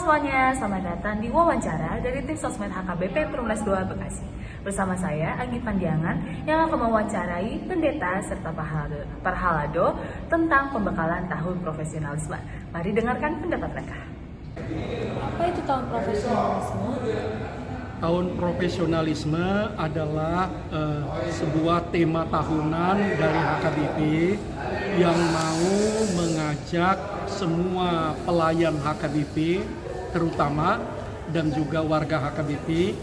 semuanya, selamat datang di wawancara dari tim Sosmed HKBP Perumnas 2 Bekasi. Bersama saya, Anggi Pandiangan, yang akan mewawancarai pendeta serta parhalado tentang pembekalan tahun profesionalisme. Mari dengarkan pendapat mereka. Apa itu tahun profesionalisme? Tahun profesionalisme adalah sebuah tema tahunan dari HKBP yang mau mengajak semua pelayan HKBP terutama dan juga warga HKBP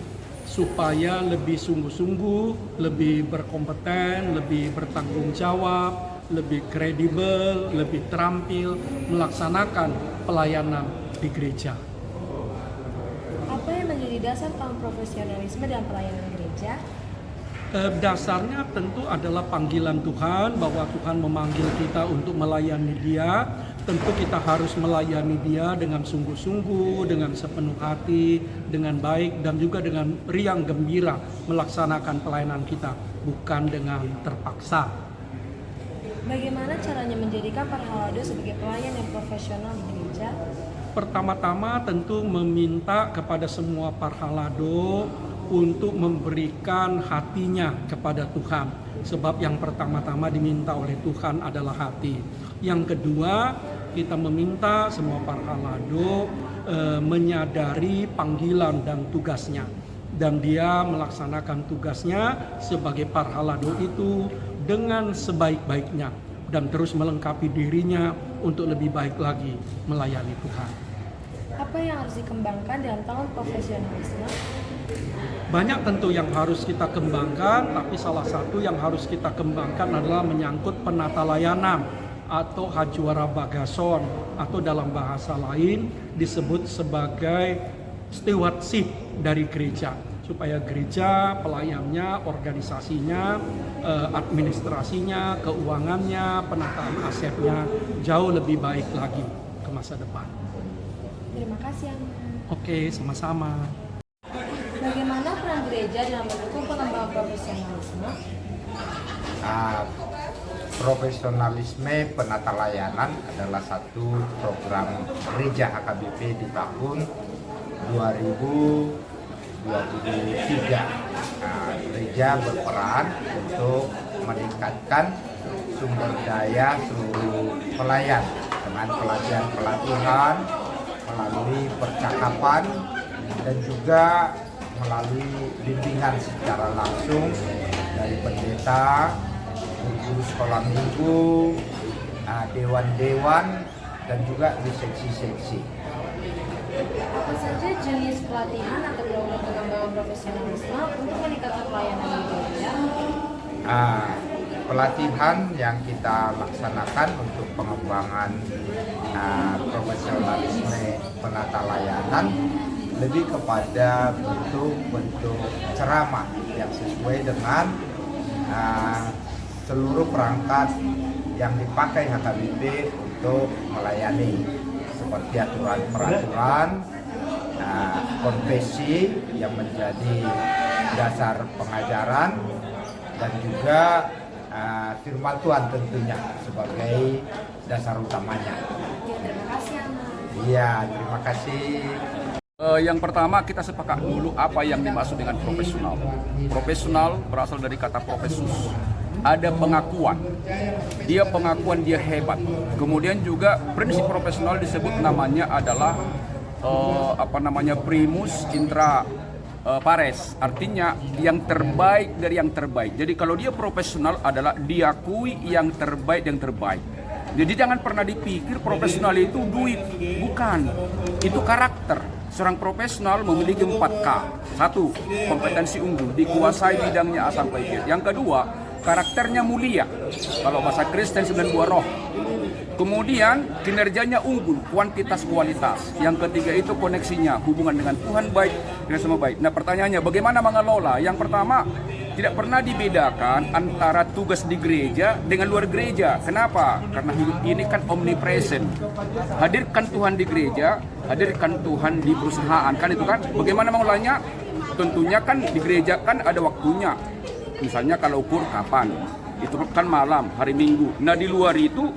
supaya lebih sungguh-sungguh, lebih berkompeten, lebih bertanggung jawab, lebih kredibel, lebih terampil melaksanakan pelayanan di gereja. Apa yang menjadi dasar tahun profesionalisme dan pelayanan gereja? Dasarnya tentu adalah panggilan Tuhan, bahwa Tuhan memanggil kita untuk melayani Dia. Tentu kita harus melayani Dia dengan sungguh-sungguh, dengan sepenuh hati, dengan baik, dan juga dengan riang gembira melaksanakan pelayanan kita, bukan dengan terpaksa. Bagaimana caranya menjadikan parhalado sebagai pelayan yang profesional di gereja? Pertama-tama tentu meminta kepada semua parhalado untuk memberikan hatinya kepada Tuhan. Sebab yang pertama-tama diminta oleh Tuhan adalah hati. Yang kedua, kita meminta semua parhalado menyadari panggilan dan tugasnya. Dan dia melaksanakan tugasnya sebagai parhalado itu dengan sebaik-baiknya. Dan terus melengkapi dirinya untuk lebih baik lagi melayani Tuhan. Apa yang harus dikembangkan dalam tahun profesionalisme? Banyak tentu yang harus kita kembangkan, tapi salah satu yang harus kita kembangkan adalah menyangkut penata layanan atau hajwara bagason, atau dalam bahasa lain disebut sebagai stewardship dari gereja, supaya gereja, pelayannya, organisasinya, administrasinya, keuangannya, penataan asetnya jauh lebih baik lagi ke masa depan. Terima kasih, Angga. Oke, sama-sama. Bagaimana peran gereja dalam mendukung pengembangan profesionalisme? Profesionalisme penata layanan adalah satu program gereja HKBP di tahun 2023. Gereja berperan untuk meningkatkan sumber daya seluruh pelayan dengan pelatihan melalui percakapan dan juga melalui bimbingan secara langsung dari pendeta, guru sekolah minggu, dewan-dewan, dan juga di seksi-seksi. Apa saja jenis pelatihan atau program pengembangan profesionalisme untuk meningkatkan pelayanan di gereja? Pelatihan yang kita laksanakan untuk pengembangan profesionalisme penata layanan lebih kepada bentuk-bentuk ceramah yang sesuai dengan seluruh perangkat yang dipakai HKBP untuk melayani, seperti aturan-peraturan, konfesi yang menjadi dasar pengajaran, dan juga firman Tuhan tentunya sebagai dasar utamanya. Terima kasih, Angga. Iya, terima kasih. Yang pertama, kita sepakat dulu apa yang dimaksud dengan profesional. Profesional berasal dari kata profesus. Ada pengakuan. Dia hebat. Kemudian juga prinsip profesional disebut namanya adalah primus intra pares. Artinya yang terbaik dari yang terbaik. Jadi kalau dia profesional adalah diakui yang terbaik. Jadi jangan pernah dipikir profesional itu duit, bukan. Itu karakter. Seorang profesional memiliki 4K. 1. Kompetensi unggul, dikuasai bidangnya A sampai Z. Yang kedua, karakternya mulia. Kalau bahasa Kristen 9 buah roh. Kemudian kinerjanya unggul, kuantitas kualitas. Yang ketiga itu koneksinya, hubungan dengan Tuhan baik, dengan semua baik. Nah pertanyaannya, bagaimana mengelola? Yang pertama, tidak pernah dibedakan antara tugas di gereja dengan luar gereja. Kenapa? Karena hidup ini kan omnipresent. Hadirkan Tuhan di gereja, hadirkan Tuhan di perusahaan. Kan itu kan? Bagaimana mengelolanya? Tentunya kan di gereja kan ada waktunya. Misalnya kalau ukur kapan? Itu kan malam, hari Minggu. Nah di luar itu,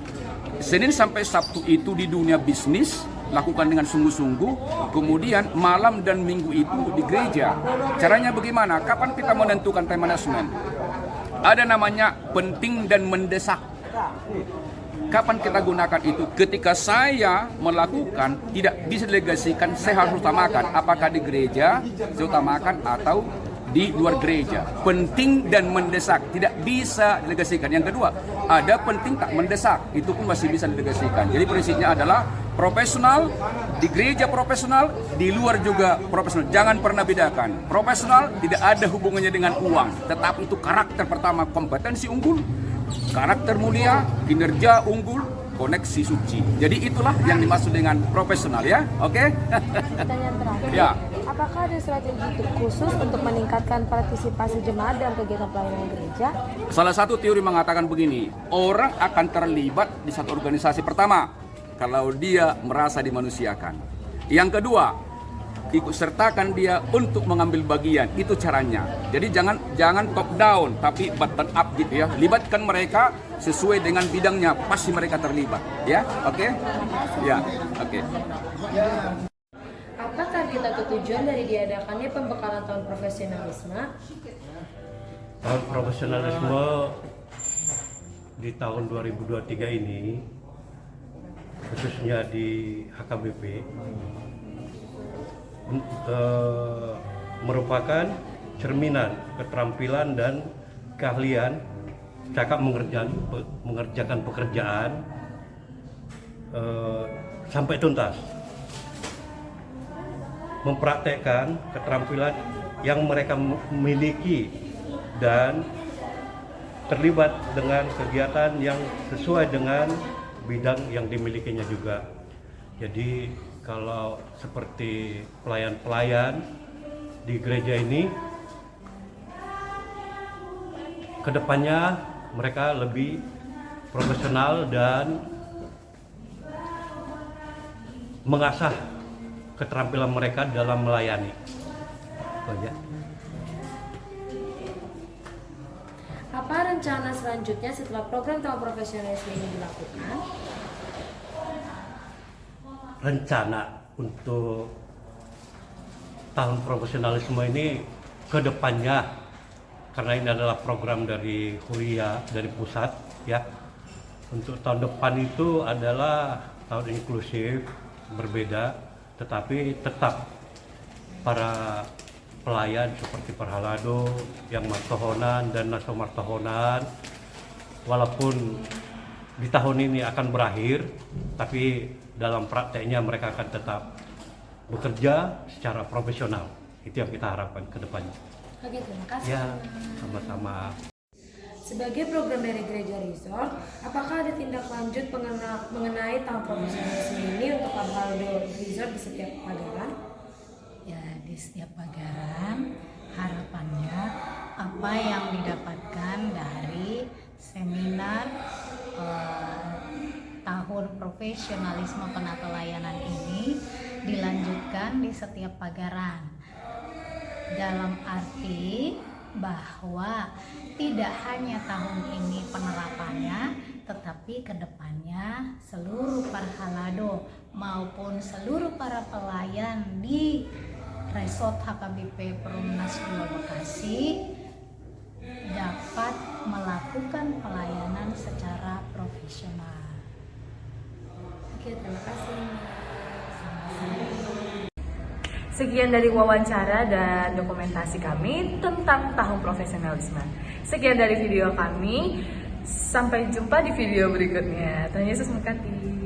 Senin sampai Sabtu itu di dunia bisnis, lakukan dengan sungguh-sungguh, kemudian malam dan minggu itu di gereja. Caranya bagaimana? Kapan kita menentukan time management? Ada namanya penting dan mendesak. Kapan kita gunakan itu? Ketika saya melakukan, tidak bisa delegasikan, saya harus utamakan. Apakah di gereja saya utamakan atau di luar gereja. Penting dan mendesak, tidak bisa delegasikan. Yang kedua, ada penting tak mendesak, itu pun masih bisa delegasikan. Jadi prinsipnya adalah profesional, di gereja profesional, di luar juga profesional. Jangan pernah bedakan. Profesional tidak ada hubungannya dengan uang, tetapi itu karakter pertama, kompetensi unggul, karakter mulia, kinerja unggul, koneksi suci. Jadi itulah yang dimaksud dengan profesional, ya. Oke? Pertanyaan terakhir. Ya. Apakah ada strategi khusus untuk meningkatkan partisipasi jemaat dalam kegiatan pelayanan gereja? Salah satu teori mengatakan begini, orang akan terlibat di satu organisasi pertama kalau dia merasa dimanusiakan. Yang kedua, ikut sertakan dia untuk mengambil bagian, itu caranya. Jadi jangan top down tapi bottom up gitu ya. Libatkan mereka sesuai dengan bidangnya, pasti mereka terlibat, ya. Oke? Ya, oke. Apa target atau tujuan dari diadakannya pembekalan tahun profesionalisme? Tahun profesionalisme di tahun 2023 ini, khususnya di HKBP, merupakan cerminan keterampilan dan keahlian cakap mengerjakan pekerjaan sampai tuntas, mempraktekkan keterampilan yang mereka miliki dan terlibat dengan kegiatan yang sesuai dengan bidang yang dimilikinya juga. Jadi kalau seperti pelayan-pelayan di gereja ini, kedepannya mereka lebih profesional dan mengasah keterampilan mereka dalam melayani. Itu aja. Apa rencana selanjutnya setelah program tahun profesionalisme ini dilakukan? Rencana untuk tahun profesionalisme ini ke depannya, karena ini adalah program dari Huria, dari pusat ya. Untuk tahun depan itu adalah tahun inklusif, berbeda, tetapi tetap para pelayan seperti Parhalado, yang Martohonan dan Naso Martohonan, walaupun di tahun ini akan berakhir, tapi dalam prakteknya mereka akan tetap bekerja secara profesional. Itu yang kita harapkan ke depannya. Oke, terima kasih. Ya, sama-sama. Sebagai program dari Gereja Resort, apakah ada tindak lanjut mengenai tahun profesionalisme ini untuk Parhalado Resort di setiap pagaran? Ya, di setiap pagaran harapannya apa yang didapatkan dari seminar tahun profesionalisme penata layanan ini dilanjutkan di setiap pagaran, dalam arti bahwa tidak hanya tahun ini penerapannya, tetapi kedepannya seluruh Parhalado maupun seluruh para pelayan di Resort HKBP Perumnas 2 Bekasi dapat melakukan pelayanan secara profesional. Oke, terima kasih. Sekian dari wawancara dan dokumentasi kami tentang tahun profesionalisme. Sekian dari video kami. Sampai jumpa di video berikutnya. Tuhan Yesus memberkati.